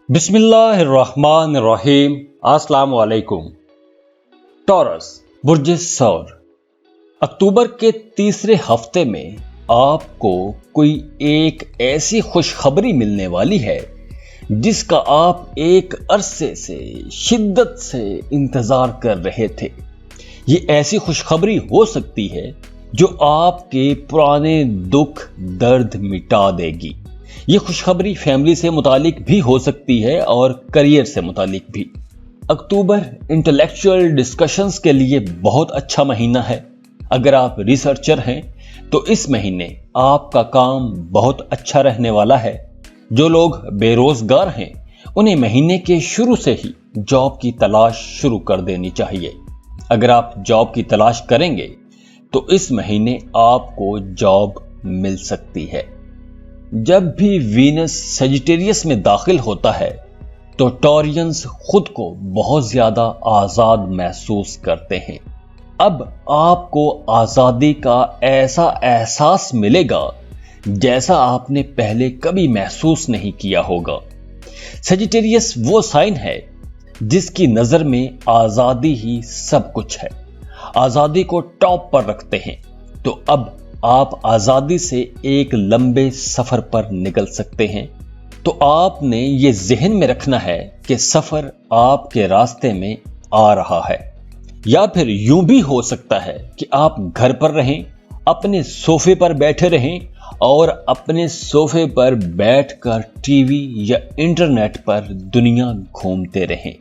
बिस्मिल्लाहिर्रहमानिर्रहीम। अस्सलाम वालेकुम। टॉरस बुर्ज सौर, अक्टूबर के तीसरे हफ्ते में आपको कोई एक ऐसी खुशखबरी मिलने वाली है जिसका आप एक अरसे से शिद्दत से इंतजार कर रहे थे। ये ऐसी खुशखबरी हो सकती है जो आपके पुराने दुख दर्द मिटा देगी। ये खुशखबरी फैमिली से मुतालिक भी हो सकती है और करियर से मुतालिक भी। अक्टूबर इंटेलेक्चुअल डिस्कशंस के लिए बहुत अच्छा महीना है। अगर आप रिसर्चर हैं तो इस महीने आपका काम बहुत अच्छा रहने वाला है। जो लोग बेरोजगार हैं उन्हें महीने के शुरू से ही जॉब की तलाश शुरू कर देनी चाहिए। अगर आप जॉब की तलाश करेंगे तो इस महीने आपको जॉब मिल सकती है। जब भी वीनस सजिटेरियस में दाखिल होता है तो टॉरियंस खुद को बहुत ज्यादा आजाद महसूस करते हैं। अब आपको आजादी का ऐसा एहसास मिलेगा जैसा आपने पहले कभी महसूस नहीं किया होगा। सजिटेरियस वो साइन है जिसकी नजर में आजादी ही सब कुछ है, आजादी को टॉप पर रखते हैं। तो अब आप आजादी से एक लंबे सफर पर निकल सकते हैं। तो आपने ये जहन में रखना है कि सफर आपके रास्ते में आ रहा है। या फिर यूं भी हो सकता है कि आप घर पर रहें, अपने सोफे पर बैठे रहें और अपने सोफे पर बैठकर टीवी या इंटरनेट पर दुनिया घूमते रहें।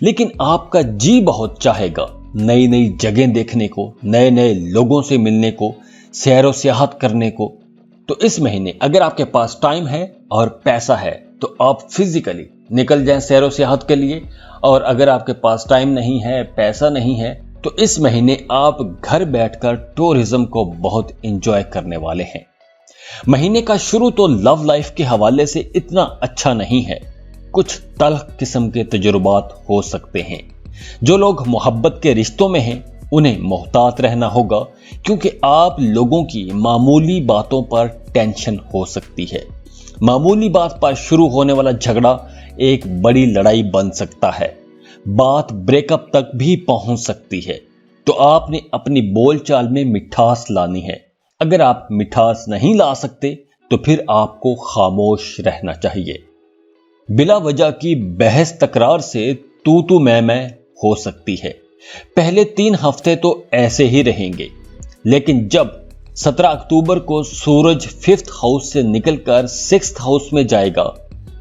लेकिन आपका जी बहुत चाहेगा नई नई जगह देखने को, नए नए लोगों से मिलने को, सैरो सियाहत करने को। तो इस महीने अगर आपके पास टाइम है और पैसा है तो आप फिजिकली निकल जाएं सैरो सियाहत के लिए। और अगर आपके पास टाइम नहीं है, पैसा नहीं है, तो इस महीने आप घर बैठकर टूरिज्म को बहुत एंजॉय करने वाले हैं। महीने का शुरू तो लव लाइफ के हवाले से इतना अच्छा नहीं है। कुछ तल्ख किस्म के तजुर्बात हो सकते हैं। जो लोग मोहब्बत के रिश्तों में हैं उन्हें मोहतात रहना होगा, क्योंकि आप लोगों की मामूली बातों पर टेंशन हो सकती है। मामूली बात पर शुरू होने वाला झगड़ा एक बड़ी लड़ाई बन सकता है। बात ब्रेकअप तक भी पहुंच सकती है। तो आपने अपनी बोलचाल में मिठास लानी है। अगर आप मिठास नहीं ला सकते तो फिर आपको खामोश रहना चाहिए। बिला वजह की बहस तकरार से तू मैं हो सकती है। पहले 3 हफ्ते तो ऐसे ही रहेंगे, लेकिन जब 17 अक्टूबर को सूरज 5th हाउस से निकलकर 6th हाउस में जाएगा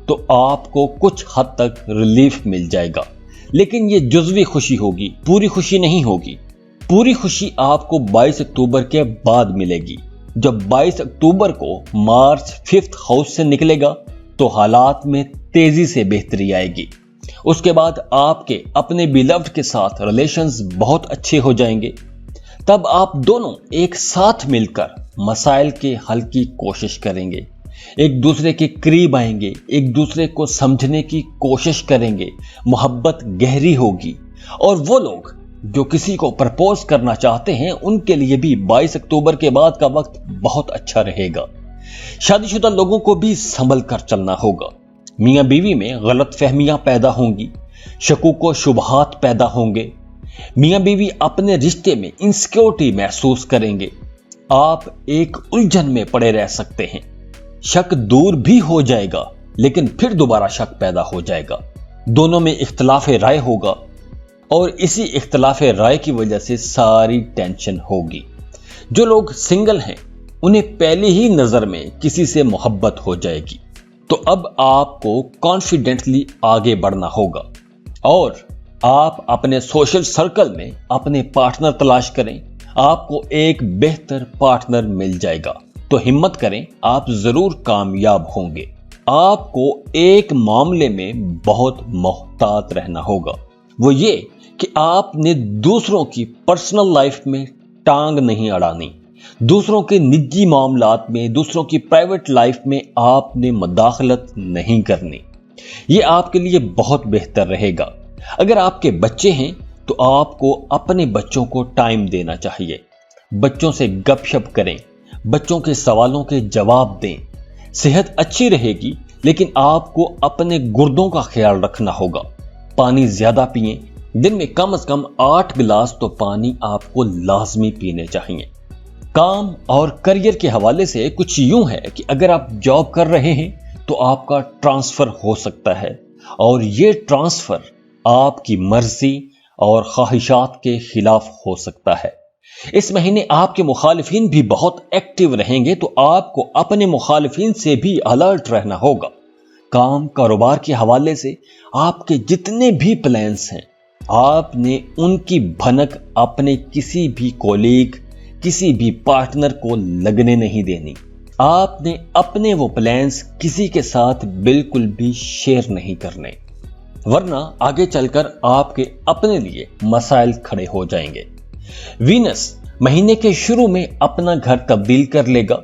तो आपको कुछ हद तक रिलीफ मिल जाएगा। लेकिन यह जुज़वी खुशी होगी, पूरी खुशी नहीं होगी। पूरी खुशी आपको 22 अक्टूबर के बाद मिलेगी। जब 22 अक्टूबर को मार्च 5th हाउस से निकलेगा तो हालात में तेजी से बेहतरी आएगी। उसके बाद आपके अपने बिलव्ड के साथ रिलेशंस बहुत अच्छे हो जाएंगे। तब आप दोनों एक साथ मिलकर मसाइल के हल की कोशिश करेंगे, एक दूसरे के करीब आएंगे, एक दूसरे को समझने की कोशिश करेंगे। मोहब्बत गहरी होगी। और वो लोग जो किसी को प्रपोज करना चाहते हैं उनके लिए भी 22 अक्टूबर के बाद का वक्त बहुत अच्छा रहेगा। शादीशुदा लोगों को भी संभल कर चलना होगा। मियां बीवी में गलत फहमियां पैदा होंगी, शकूक व शुबहात पैदा होंगे। मियां बीवी अपने रिश्ते में इनसिक्योरिटी महसूस करेंगे। आप एक उलझन में पड़े रह सकते हैं। शक दूर भी हो जाएगा लेकिन फिर दोबारा शक पैदा हो जाएगा। दोनों में इख्तिलाफ राय होगा और इसी इख्तिलाफ राय की वजह से सारी टेंशन होगी। जो लोग सिंगल हैं उन्हें पहली ही नजर में किसी से मोहब्बत हो जाएगी। तो अब आपको कॉन्फिडेंटली आगे बढ़ना होगा और आप अपने सोशल सर्कल में अपने पार्टनर तलाश करें। आपको एक बेहतर पार्टनर मिल जाएगा। तो हिम्मत करें, आप जरूर कामयाब होंगे। आपको एक मामले में बहुत मोहतात रहना होगा, वो ये कि आपने दूसरों की पर्सनल लाइफ में टांग नहीं अड़ानी। दूसरों के निजी मामलात में, दूसरों की प्राइवेट लाइफ में आपने मुदाखलत नहीं करनी। यह आपके लिए बहुत बेहतर रहेगा। अगर आपके बच्चे हैं तो आपको अपने बच्चों को टाइम देना चाहिए। बच्चों से गपशप करें, बच्चों के सवालों के जवाब दें। सेहत अच्छी रहेगी लेकिन आपको अपने गुर्दों का ख्याल रखना होगा। पानी ज्यादा पिएं, दिन में कम से कम 8 गिलास तो पानी आपको लाजमी पीने चाहिए। काम और करियर के हवाले से कुछ यूं है कि अगर आप जॉब कर रहे हैं तो आपका ट्रांसफर हो सकता है, और ये ट्रांसफर आपकी मर्जी और ख्वाहिशात के खिलाफ हो सकता है। इस महीने आपके मुखालिफिन भी बहुत एक्टिव रहेंगे, तो आपको अपने मुखालिफिन से भी अलर्ट रहना होगा। काम कारोबार के हवाले से आपके जितने भी प्लान्स हैं, आपने उनकी भनक अपने किसी भी कोलीग, किसी भी पार्टनर को लगने नहीं देनी। आपने अपने वो प्लान्स किसी के साथ बिल्कुल भी शेयर नहीं करने, वरना आगे चलकर आपके अपने लिए मसाइल खड़े हो जाएंगे। वीनस महीने के शुरू में अपना घर तब्दील कर लेगा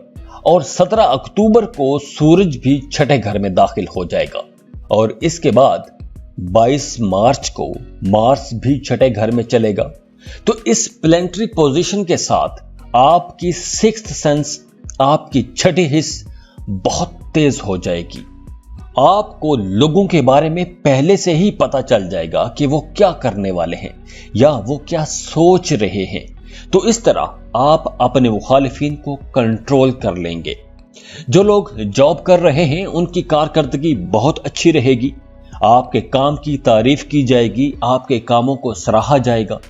और 17 अक्टूबर को सूरज भी छठे घर में दाखिल हो जाएगा, और इसके बाद 22 मार्च को मार्स भी छठे घर में चलेगा। तो इस प्लैनेटरी पोजीशन के साथ आपकी सिक्स्थ सेंस, आपकी छठी हिस्स बहुत तेज हो जाएगी। आपको लोगों के बारे में पहले से ही पता चल जाएगा कि वो क्या करने वाले हैं या वो क्या सोच रहे हैं। तो इस तरह आप अपने मुखालिफिन को कंट्रोल कर लेंगे। जो लोग जॉब कर रहे हैं उनकी कारकर्दगी बहुत अच्छी रहेगी। आपके काम की तारीफ की जाएगी, आपके कामों को सराहा जाएगा।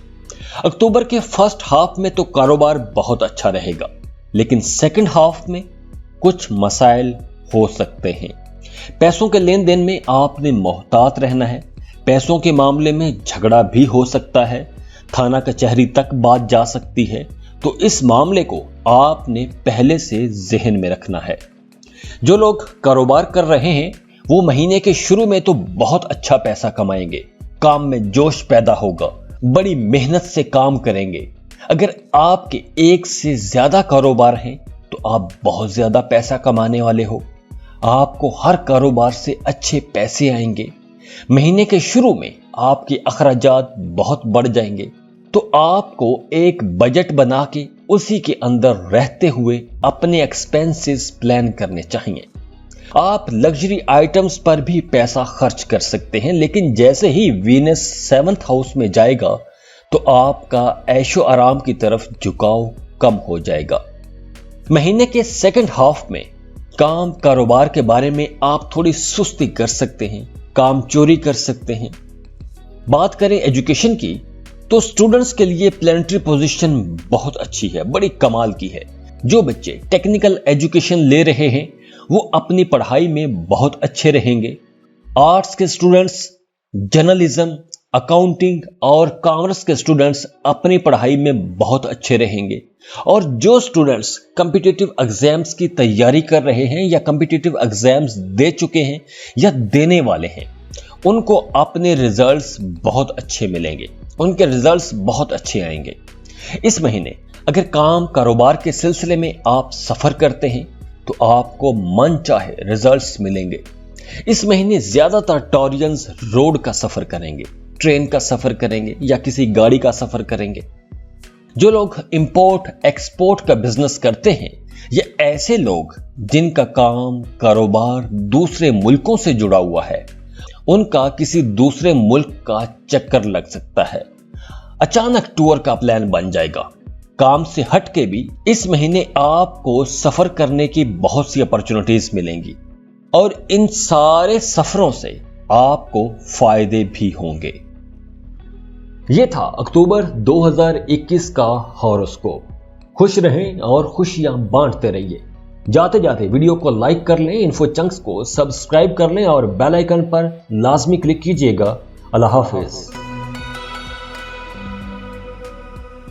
अक्टूबर के फर्स्ट हाफ में तो कारोबार बहुत अच्छा रहेगा, लेकिन सेकंड हाफ में कुछ मसाइल हो सकते हैं। पैसों के लेन देन में आपने मोहतात रहना है। पैसों के मामले में झगड़ा भी हो सकता है, थाना कचहरी तक बात जा सकती है। तो इस मामले को आपने पहले से जहन में रखना है। जो लोग कारोबार कर रहे हैं वो महीने के शुरू में तो बहुत अच्छा पैसा कमाएंगे, काम में जोश पैदा होगा, बड़ी मेहनत से काम करेंगे। अगर आपके एक से ज्यादा कारोबार हैं तो आप बहुत ज्यादा पैसा कमाने वाले हो। आपको हर कारोबार से अच्छे पैसे आएंगे। महीने के शुरू में आपके अखराजात बहुत बढ़ जाएंगे, तो आपको एक बजट बना के उसी के अंदर रहते हुए अपने एक्सपेंसेस प्लान करने चाहिए। आप लग्जरी आइटम्स पर भी पैसा खर्च कर सकते हैं, लेकिन जैसे ही वीनस 7th हाउस में जाएगा तो आपका ऐशो आराम की तरफ झुकाव कम हो जाएगा। महीने के सेकंड हाफ में काम कारोबार के बारे में आप थोड़ी सुस्ती कर सकते हैं, काम चोरी कर सकते हैं। बात करें एजुकेशन की तो स्टूडेंट्स के लिए प्लैनेटरी पोजीशन बहुत अच्छी है, बड़ी कमाल की है। जो बच्चे टेक्निकल एजुकेशन ले रहे हैं वो अपनी पढ़ाई में बहुत अच्छे रहेंगे। आर्ट्स के स्टूडेंट्स, जर्नलिज्म, अकाउंटिंग और कॉमर्स के स्टूडेंट्स अपनी पढ़ाई में बहुत अच्छे रहेंगे। और जो स्टूडेंट्स कॉम्पिटिटिव एग्जाम्स की तैयारी कर रहे हैं या कॉम्पिटिटिव एग्जाम्स दे चुके हैं या देने वाले हैं, उनको अपने रिजल्ट्स बहुत अच्छे मिलेंगे, उनके रिजल्ट्स बहुत अच्छे आएंगे। इस महीने अगर काम कारोबार के सिलसिले में आप सफर करते हैं तो आपको मन चाहे रिजल्ट्स मिलेंगे। इस महीने ज्यादातर टॉरियंस रोड का सफर करेंगे, ट्रेन का सफर करेंगे या किसी गाड़ी का सफर करेंगे। जो लोग इंपोर्ट एक्सपोर्ट का बिजनेस करते हैं, ये ऐसे लोग जिनका काम कारोबार दूसरे मुल्कों से जुड़ा हुआ है, उनका किसी दूसरे मुल्क का चक्कर लग सकता है। अचानक टूर का प्लान बन जाएगा। काम से हट के भी इस महीने आपको सफर करने की बहुत सी अपॉर्चुनिटीज मिलेंगी, और इन सारे सफरों से आपको फायदे भी होंगे। यह था अक्टूबर 2021 का हॉरोस्कोप। खुश रहें और खुशियां बांटते रहिए। जाते जाते वीडियो को लाइक कर लें, इन्फो चंक्स को सब्सक्राइब कर लें और बेल आइकन पर लाजमी क्लिक कीजिएगा। अल्लाह हाफिज।